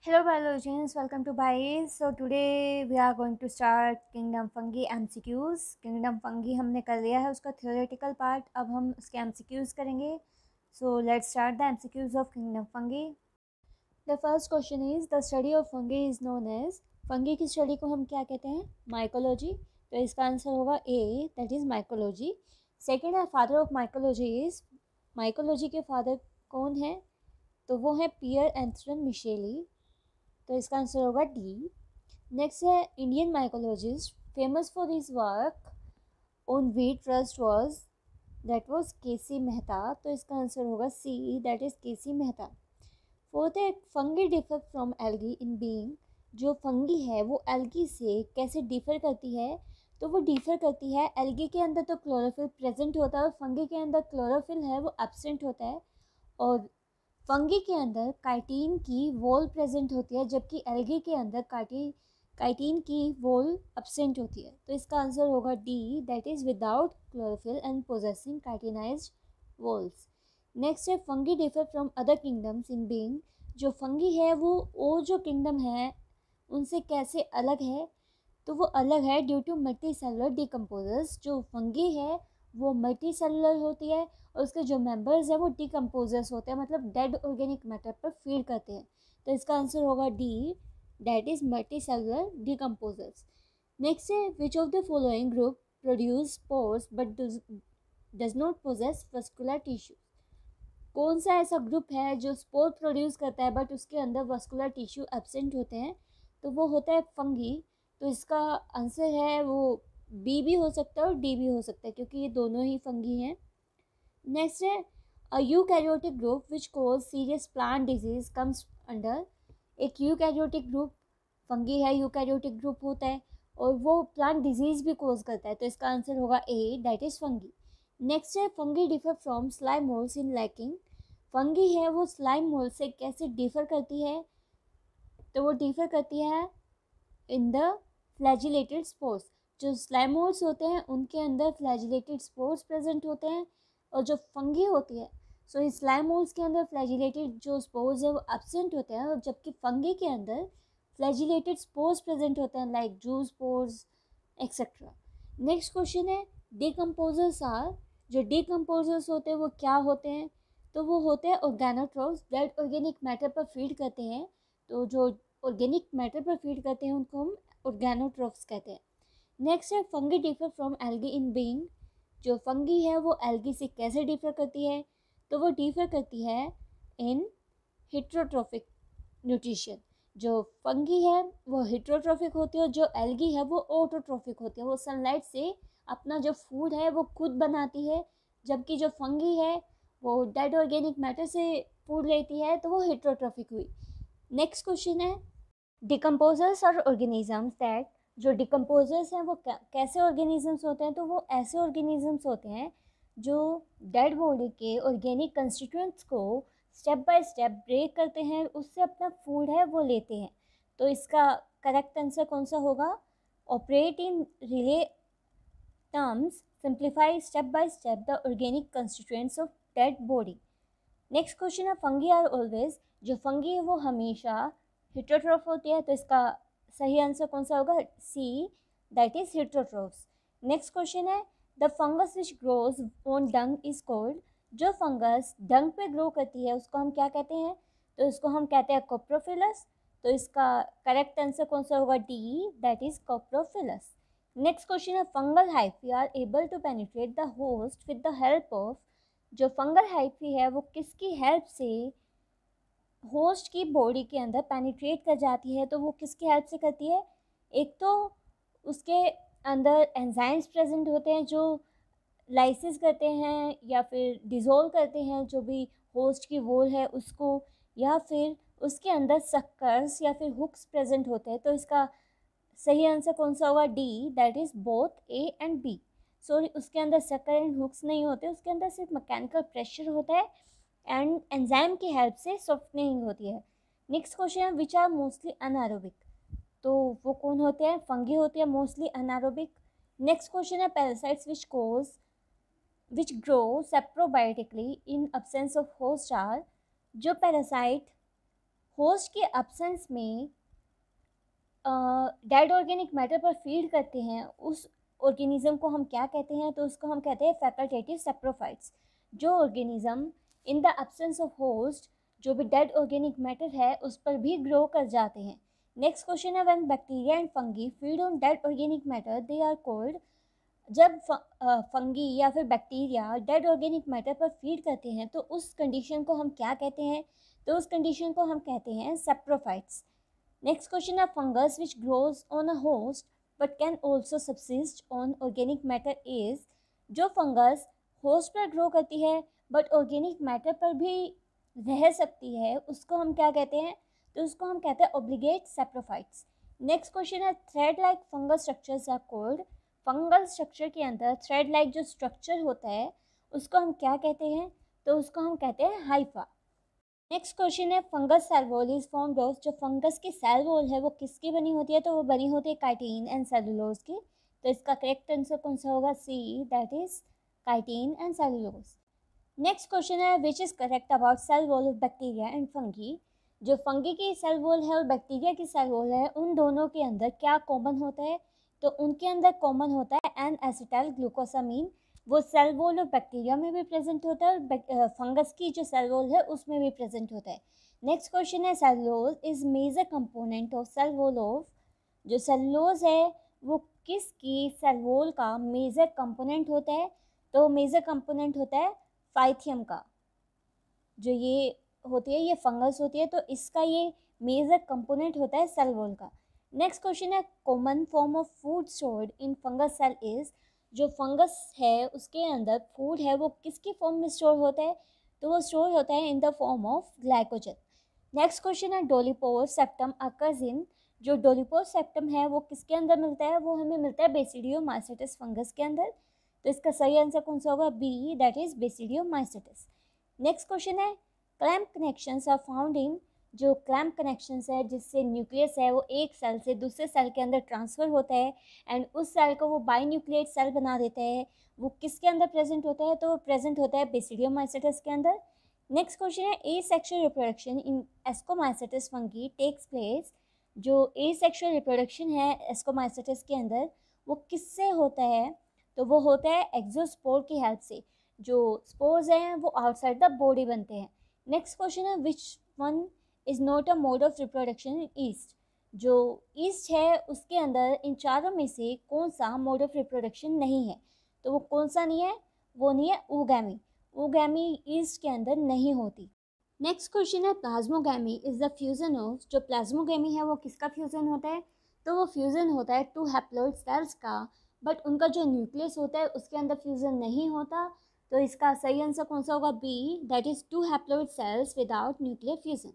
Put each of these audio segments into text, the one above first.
Hello biologians, welcome to BIES. So today we are going to start Kingdom Fungi MCQs. Kingdom Fungi हमने कर लिया है उसका theoretical part, अब हम उसके MCQs करेंगे. So let's start the MCQs of Kingdom Fungi. The first question is the study of fungi is known as. fungi की स्टडी को हम क्या कहते हैं? माइकोलॉजी. तो इसका आंसर होगा A, that is mycology. Second है father of mycology is. Mycology के फादर कौन है? तो वो है पियर एंथरन मिशेली. तो इसका आंसर होगा डी. नेक्स्ट है Indian mycologist famous for his work on wheat rust was K C Mehta. तो इसका आंसर होगा C, that is K C Mehta. Fourth है fungi differ from algae in being. जो फंगी है वो एल्गी से कैसे डिफर करती है? तो वो डिफर करती है, एल्गी के अंदर तो क्लोरोफिल प्रेजेंट होता है और फंगी के अंदर क्लोरोफिल है वो एब्सेंट होता है. और फंगी के अंदर काइटिन की वॉल प्रेजेंट होती है, जबकि एल्गी के अंदर काइटिन की वॉल एब्सेंट होती है. तो इसका आंसर होगा D, that is without chlorophyll and possessing chitinised walls. Next है fungi differ from other kingdoms in being. जो फंगी है वो और जो किंगडम है उनसे कैसे अलग है? तो वो अलग है due to multicellular decomposers. जो फंगी है वो मल्टी सेलुलर होती है और उसके जो मेंबर्स हैं वो डिकम्पोजर्स होते हैं, मतलब डेड ऑर्गेनिक मैटर पर फीड करते हैं. तो इसका आंसर होगा D, that is multicellular decomposers. Next है which of the following group produce spores but does not possess vascular tissue. कौन सा ऐसा ग्रुप है जो स्पोर प्रोड्यूस करता है बट उसके अंदर वस्कुलर टिश्यू एब्सेंट होते हैं? तो वो होता है फंगी. तो इसका आंसर है वो बी भी हो सकता है और डी भी हो सकता है, क्योंकि ये दोनों ही फंगी हैं. नेक्स्ट है a eukaryotic group which cause serious plant disease comes under. एक यूकैरियोटिक ग्रुप फंगी है, यूकैरियोटिक ग्रुप होता है और वो प्लांट डिजीज भी कॉज करता है. तो इसका आंसर होगा ए, दैट इज फंगी. नेक्स्ट है fungi differ from slime moulds in lacking. Fungi है वो स्लाइम मोल्ड से कैसे डिफर करती है? तो वो डिफर करती है इन द फ्लैजिलेटेड स्पोर्स. जो स्लाइम मोल्ड्स होते हैं उनके अंदर फ्लैजिलेटेड स्पोर्स प्रेजेंट होते हैं और जो फंगी होती है सो इस स्लाइम मोल्ड्स के अंदर फ्लैजिलेटेड जो स्पोर्स है वो एब्सेंट होते हैं, और जबकि फंगी के अंदर फ्लैजिलेटेड स्पोर्स प्रेजेंट होते हैं like juice spores etcetera. Next question है डिकम्पोजर्स आर. जो डिकम्पोजर्स होते हैं वो क्या होते हैं? तो वो होते हैं ऑर्गेनोट्रोफ्स, डेड ऑर्गेनिक मैटर पर फीड करते हैं. तो जो ऑर्गेनिक मैटर पर फीड करते हैं उनको हम ऑर्गेनोट्रोफ्स कहते हैं. नेक्स्ट है fungi differ from algae in being. जो फंगी है वो एल्गी से कैसे डिफर करती है? तो वो डिफर करती है इन हेट्रोट्रोफिक न्यूट्रिशन. जो फंगी है वो हेट्रोट्रोफिक होती है और जो एल्गी है वो ऑटोट्रोफिक होती है. वो सनलाइट से अपना जो फूड है वो खुद बनाती है, जबकि जो फंगी है वो डेड ऑर्गेनिक मैटर से फूड लेती है, तो वो हेट्रोट्रोफिक हुई. नेक्स्ट क्वेश्चन है डिकम्पोजर्स और ऑर्गेनिजम्स दैट. जो डिकम्पोजर्स हैं वो कैसे ऑर्गेनिजम्स होते हैं? तो वो ऐसे ऑर्गेनिजम्स होते हैं जो डेड बॉडी के ऑर्गेनिक कंस्टिट्यूएंट्स को स्टेप बाय स्टेप ब्रेक करते हैं, उससे अपना फूड है वो लेते हैं. तो इसका करेक्ट आंसर कौन सा होगा? Operate in relay terms, simplify step by step the organic constituents of dead body. Next question है फंगी आर ऑलवेज. जो फंगी है वो हमेशा हेट्रोट्रोफ होती है. तो इसका सही आंसर कौन सा होगा? C, that is हेट्रोट्रोफ्स. Next question है the fungus which grows on Dang is called. जो फंगस डंग पे ग्रो करती है उसको हम क्या कहते हैं? तो इसको हम कहते हैं कोप्रोफिलस. तो इसका करेक्ट आंसर कौन सा होगा? D, that is coprophilous. Next question है fungal hyphae are able to penetrate the host with the help of. जो फंगल हाइफी है वो किसकी हेल्प से होस्ट की बॉडी के अंदर पेनिट्रेट कर जाती है? तो वो किसकी हेल्प से करती है? एक तो उसके अंदर एंजाइम्स प्रेजेंट होते हैं जो लाइसिस करते हैं या फिर डिज़ोल्व करते हैं जो भी होस्ट की वॉल है उसको, या फिर उसके अंदर सक्कर्स या फिर हुक्स प्रेजेंट होते हैं. तो इसका सही आंसर कौन सा होगा? D, that is both A and B. Sorry, उसके अंदर सक्कर एंड हुक्स नहीं होते, उसके अंदर सिर्फ मैकेनिकल प्रेशर होता है एंड एंजाइम की हेल्प से सॉफ्टनिंग होती है. नेक्स्ट क्वेश्चन है विच आर मोस्टली अनारोबिक. तो वो कौन होते हैं? फंगी होती है मोस्टली अनारोबिक. नेक्स्ट क्वेश्चन है parasites which grow saprobiotically in absence of host are. जो पैरासाइट होस्ट के एब्सेंस में डेड ऑर्गेनिक मैटर पर फीड करते हैं, उस ऑर्गेनिज्म को हम क्या कहते हैं? तो उसको हम कहते हैं फैकल्टेटिव सैप्रोफाइट्स। जो organism in the absence of host, जो भी डेड ऑर्गेनिक मैटर है, उस पर भी ग्रो कर जाते हैं। नेक्स्ट क्वेश्चन है, when bacteria and fungi feed on dead organic matter they are called. जब फंगी या फिर बैक्टीरिया डेड ऑर्गेनिक मैटर पर फीड करते हैं तो उस कंडीशन को हम क्या कहते हैं? तो उस कंडीशन को हम कहते हैं सैप्रोफाइट्स। नेक्स्ट क्वेश्चन है, fungus which grows on a host but can also subsist on organic matter is. जो फंगस होस्ट पर ग्रो करती है बट ऑर्गेनिक मैटर पर भी रह सकती है, उसको हम क्या कहते हैं? तो उसको हम कहते हैं ऑब्लिगेट सैप्रोफाइट्स। नेक्स्ट क्वेश्चन है, thread like fungal structures are called. Fungal structure के अंदर थ्रेड लाइक जो स्ट्रक्चर होता है उसको हम क्या कहते हैं? तो उसको हम कहते हैं हाइफा। नेक्स्ट क्वेश्चन है, fungus cell wall is formed of. जो फंगस की सेल वॉल है वो किसकी बनी होती है? तो वो बनी होती है काइटिन एंड सेलुलोज की। तो इसका करेक्ट आंसर कौन सा होगा? C, that is chitin and cellulose. Next question है, which is correct about cell wall of bacteria and fungi. जो फंगी की सेल वॉल है और बैक्टीरिया की सेल वॉल है, उन दोनों के अंदर क्या कॉमन होता है? तो उनके अंदर कॉमन होता है एन एसिटाइल ग्लूकोसामीन। वो सेल वॉल ऑफ बैक्टीरिया में भी प्रेजेंट होता है और फंगस की जो सेल वॉल है उसमें भी प्रेजेंट होता है। नेक्स्ट क्वेश्चन है, cellulose is major component of cell wall of. जो सेलुलोज है वो किसकी सेल वॉल का मेजर कंपोनेंट होता है? तो मेजर कंपोनेंट होता है फाइथियम का। जो ये होती है ये फंगस होती है, तो इसका ये मेजर कंपोनेंट होता है सेल वॉल का। नेक्स्ट क्वेश्चन है, common form of food stored in fungus cell is. जो फंगस है उसके अंदर फूड है वो किसकी फॉर्म में स्टोर होता है? तो वो स्टोर होता है in the form of glycogen. Next question है, डोलिपोर सेप्टम अकर्स इन। जो डोलिपोर सेप्टम है वो किसके अंदर मिलता है? वो हमें मिलता है बेसिडियोमाइसेटिस फंगस के अंदर। तो इसका सही आंसर कौन सा होगा? B, that is basidiomycetes. Next question है, clamp connections are found in. जो क्लैम्प कनेक्शंस है जिससे न्यूक्लियस है वो एक सेल से दूसरे सेल के अंदर ट्रांसफ़र होता है एंड उस सेल को वो बाईन्यूक्लिएट सेल बना देता है, वो किसके अंदर प्रेजेंट होता है? तो वो प्रेजेंट होता है बेसिडियोमाइसेटिस के अंदर। नेक्स्ट क्वेश्चन है, asexual reproduction in ascomycetes fungi takes place. जो ए सेक्शुअल रिप्रोडक्शन है एस्कोमाइसेटिस के अंदर वो किससे होता है? तो वो होता है एक्सोस्पोर की हेल्प से। जो स्पोर्स हैं वो आउटसाइड द बॉडी बनते हैं। नेक्स्ट क्वेश्चन है, which one is not a mode of reproduction in east. जो ईस्ट है उसके अंदर इन चारों में से कौन सा मोड ऑफ रिप्रोडक्शन नहीं है? तो वो कौन सा नहीं है? वो नहीं है ओगैमी। ओगैमी ईस्ट के अंदर नहीं होती। नेक्स्ट क्वेश्चन है, plasmogamy is the fusion of. जो प्लाज्मोगैमी है वो किसका फ्यूजन होता है? तो वो फ्यूजन होता है टू हैप्लॉइड सेल्स का, बट उनका जो न्यूक्लियस होता है उसके अंदर फ्यूजन नहीं होता। तो इसका सही आंसर कौन सा होगा? B, that is two haploid cells without nuclear fusion.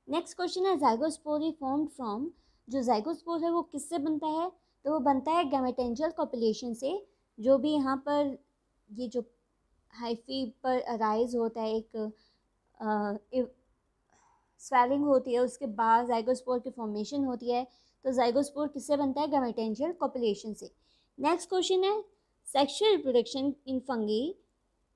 Next question है, जाइगोस्पोर फॉर्म्ड फ्रॉम। जो जाइगोस्पोर है वो किससे बनता है? तो वो बनता है गैमेटेंजियल कॉपुलेशन से। जो भी यहाँ पर ये जो हाइफी पर अराइज होता है एक स्वेलिंग होती है, उसके बाद जाइगोस्पोर की फॉर्मेशन होती है। तो जाइगोस्पोर किससे बनता है? गैमेटेंजियल कॉपुलेशन से। नेक्स्ट क्वेश्चन है, sexual reproduction in fungi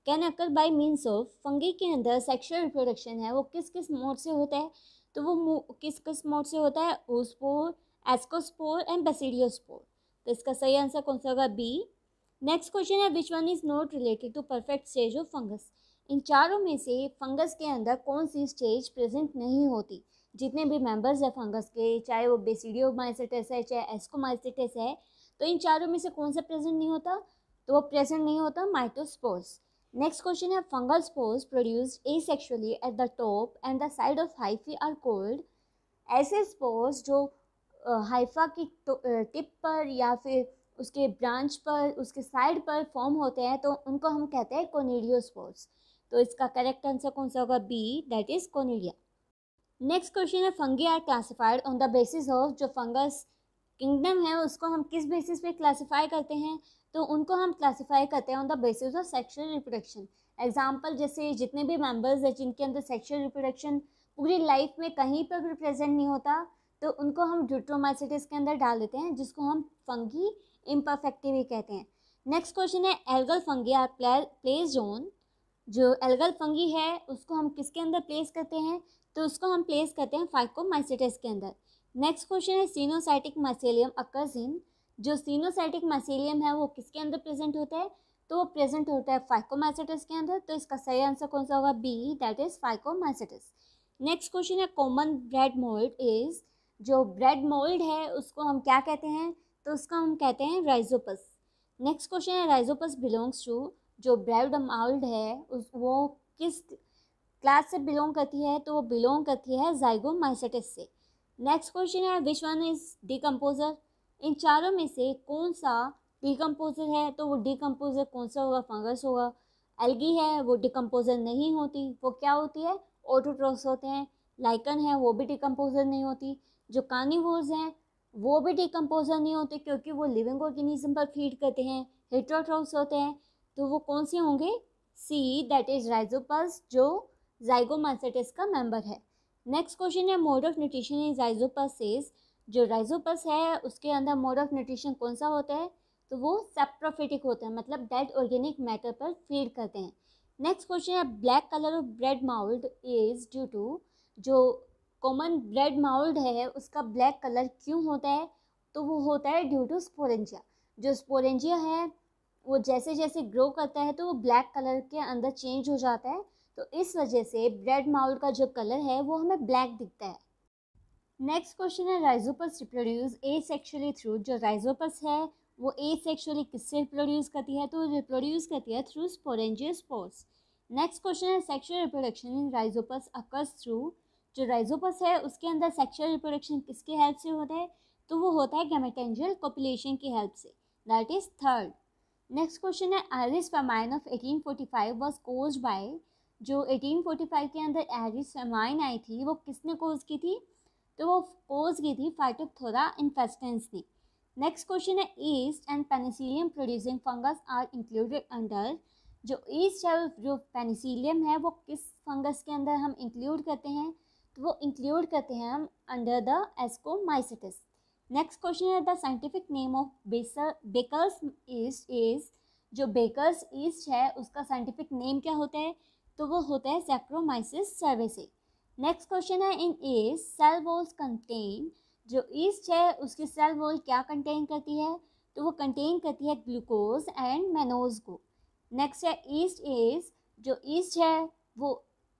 can occur by means of. Fungi के अंदर सेक्सुअल रिप्रोडक्शन है वो किस किस मोड से होता है? तो वो किस किस मोड से होता है? ओस्पोर, एस्कोस्पोर एंड बेसिडियोस्पोर। तो इसका सही आंसर कौन सा होगा? बी। नेक्स्ट क्वेश्चन है, which one is not related to perfect stage of fungus. इन चारों में से फंगस के अंदर कौन सी स्टेज प्रेजेंट नहीं होती? जितने भी मेंबर्स है फंगस के, चाहे वो बेसिडियोमाइसेटिस है चाहे एस्कोमाइसेटिस है, तो इन चारों में से कौन सा प्रेजेंट नहीं होता? तो वो प्रेजेंट नहीं होता माइटोस्पोर्स। नेक्स्ट क्वेश्चन है, fungal spores produced asexually at the top and the side of hyphae are called. ऐसे स्पोर्स जो हाइफा की टिप पर या फिर उसके ब्रांच पर उसके साइड पर फॉर्म होते हैं तो उनको हम कहते हैं कोनिडियोस्पोर्स। तो इसका करेक्ट आंसर कौन सा होगा? B, that is conidia. Next question है, fungi are classified on the basis of. जो फंगस किंगडम है उसको हम किस बेसिस पे क्लासिफाई करते हैं? तो उनको हम क्लासिफाई करते हैं on the basis of sexual reproduction. Example जैसे जितने भी मेंबर्स हैं जिनके अंदर सेक्सुअल रिप्रोडक्शन पूरी लाइफ में कहीं पर भी प्रेजेंट नहीं होता तो उनको हम ड्यूट्रोमाइसेटिस के अंदर डाल देते हैं, जिसको हम फंगी इम्परफेक्टी भी कहते हैं। नेक्स्ट क्वेश्चन है, algal fungi are placed on. जो एल्गल फंगी है उसको हम किसके अंदर प्लेस करते हैं? तो उसको हम प्लेस करते हैं फाइकोमाइसेटस के अंदर। नेक्स्ट क्वेश्चन है सिनोसाइटिक माइसेलियम अकर्स इन, जो सिनोसाइटिक माइसेलियम है वो किसके अंदर प्रेजेंट होता है, तो वो प्रेजेंट होता है फाइकोमाइसेटस के अंदर। तो इसका सही आंसर कौन सा होगा, B, that is phycomycetes. Next question है कॉमन ब्रेड मोल्ड इज, जो ब्रेड मोल्ड है उसको हम क्या कहते हैं, तो उसका हम कहते हैं राइजोपस। नेक्स्ट क्वेश्चन है राइजोपस बिलोंग्स टू, जो ब्रेड मोल्ड है उस वो किस क्लास से बिलोंग करती है, तो वो बिलोंग करती है जाइगोमाइसेटस से। नेक्स्ट क्वेश्चन है विच वन इज डिकम्पोजर, इन चारों में से कौन सा डिकम्पोजर है, तो वो डिकम्पोजर कौन सा होगा, फंगस होगा। एल्गी है वो डिकम्पोजर नहीं होती, वो क्या होती है, ऑटोट्रोफ्स होते हैं। लाइकन है वो भी डिकम्पोजर नहीं होती। जो कार्निवोर्स हैं वो भी डिकम्पोजर नहीं होते क्योंकि वो लिविंग ऑर्गेनिज्म पर फीड करते हैं। हेटरोट्रोफ्स होते हैं, तो वो कौन से होंगे, सी, दैट इज राइजोपस, जो जाइगोमाइसेटस का मेंबर है। नेक्स्ट क्वेश्चन है mode of nutrition in Rhizopus is, जो राइजोपस है उसके अंदर मोड ऑफ न्यूट्रिशन कौन सा होता है, तो वो सेप्रोफिटिक होता है, मतलब डेड ऑर्गेनिक मैटर पर फीड करते हैं। नेक्स्ट क्वेश्चन है black colour of bread mould is due to, जो कॉमन ब्रेड माउल्ड है उसका ब्लैक कलर क्यों होता है, तो वो होता है ड्यू टू स्पोरेंजिया। जो स्पोरेंजिया है वो जैसे जैसे ग्रो करता है तो वो ब्लैक कलर के अंदर चेंज हो जाता है, तो इस वजह से ब्रेड माउल्ड का जो कलर है वो हमें ब्लैक दिखता है। नेक्स्ट क्वेश्चन है राइजोपस रिप्रोड्यूस एसेक्सुअली थ्रू, जो राइजोपस है वो एसेक्सुअली किससे रिप्रोड्यूस करती है, तो रिप्रोड्यूस करती है थ्रू स्पोरेंजियोस्पोर्स। नेक्स्ट क्वेश्चन है sexual reproduction in Rhizopus occurs through, जो राइजोपस है उसके अंदर सेक्सुअल रिप्रोडक्शन किसके हेल्प से होता है, तो वो होता है गैमेटेंजियल कॉपुलेशन की हेल्प से, that is third. Next question है Irish famine of 1845 was caused by, जो 1845 के अंदर आयरिस फेमाइन आई थी वो किसने कोज की थी, तो वो कोज की थी फाइटोप्थोरा इन्फेस्टेंस ने। नेक्स्ट क्वेश्चन है yeast and penicillium producing fungus are included under, जो ईस्ट है जो पेनिसिलियम है वो किस फंगस के अंदर हम इंक्लूड करते हैं, तो वो इंक्लूड करते हैं हम under the ascomycetes. Next question है the scientific name of baker's yeast is, जो बेकर्स ईस्ट है उसका साइंटिफिक नेम क्या होता है, तो वो होता है सैक्रोमाइसिस सर्वेसे। नेक्स्ट क्वेश्चन है इन ईस्ट सेल वॉल्स कंटेन, जो ईस्ट है उसकी सेल वॉल क्या कंटेन करती है, तो वो कंटेन करती है ग्लूकोज एंड मेनोज को। नेक्स्ट है ईस्ट इज, जो ईस्ट है वो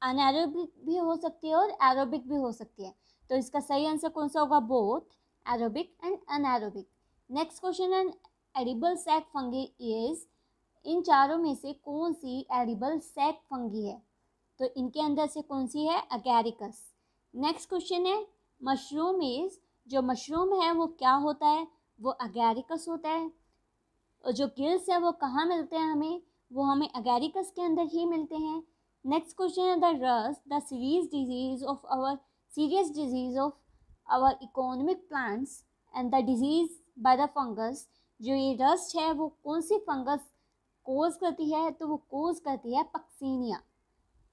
अनएरोबिक भी हो सकती है और एरोबिक भी हो सकती है, तो इसका सही आंसर कौन सा होगा, both aerobic and anaerobic. Next question है एडिबल सैक फंगी इज, इन चारों में से कौन सी एडिबल सैक फंगी है, तो इनके अंदर से कौन सी है, अगैरिकस। नेक्स्ट क्वेश्चन है मशरूम इज, जो मशरूम है वो क्या होता है, वो अगैरिकस होता है, और जो गिल्स है वो कहाँ मिलते हैं हमें, वो हमें अगैरिकस के अंदर ही मिलते हैं। नेक्स्ट क्वेश्चन है the rust the serious disease of our economic plants and the disease by the fungus, जो ये रस्ट है वो कौन सी फंगस कोज करती है, तो वो कोज करती है पक्सीनिया,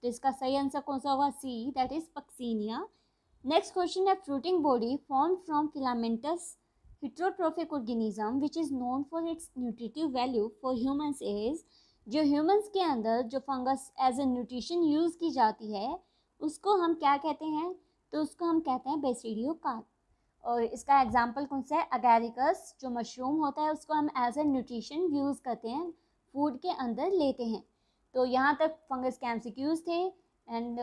तो इसका सही आंसर कौन सा होगा, C, that is puccinia. Next question है fruiting body form from filamentous heterotrophic organism which is known for its nutritive value for humans is, जो ह्यूमंस के अंदर जो fungus as a nutrition use की जाती है उसको हम क्या कहते हैं, तो उसको हम कहते हैं बेसिडियोकार्प, और इसका एग्जांपल कौन सा है, अगैरिकस, जो मशरूम होता है उसको हम एज ए न्यूट्रिशन यूज़ करते हैं, फूड के अंदर लेते हैं। तो यहाँ तक फंगस के एमसीक्यूज थे एंड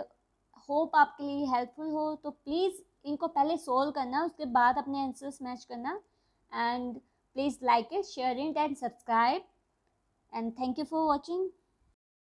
होप आपके लिए हेल्पफुल हो, तो प्लीज़ इनको पहले सोल्व करना, उसके बाद अपने आंसर्स मैच करना, and please like it, share it and subscribe, and thank you for watching.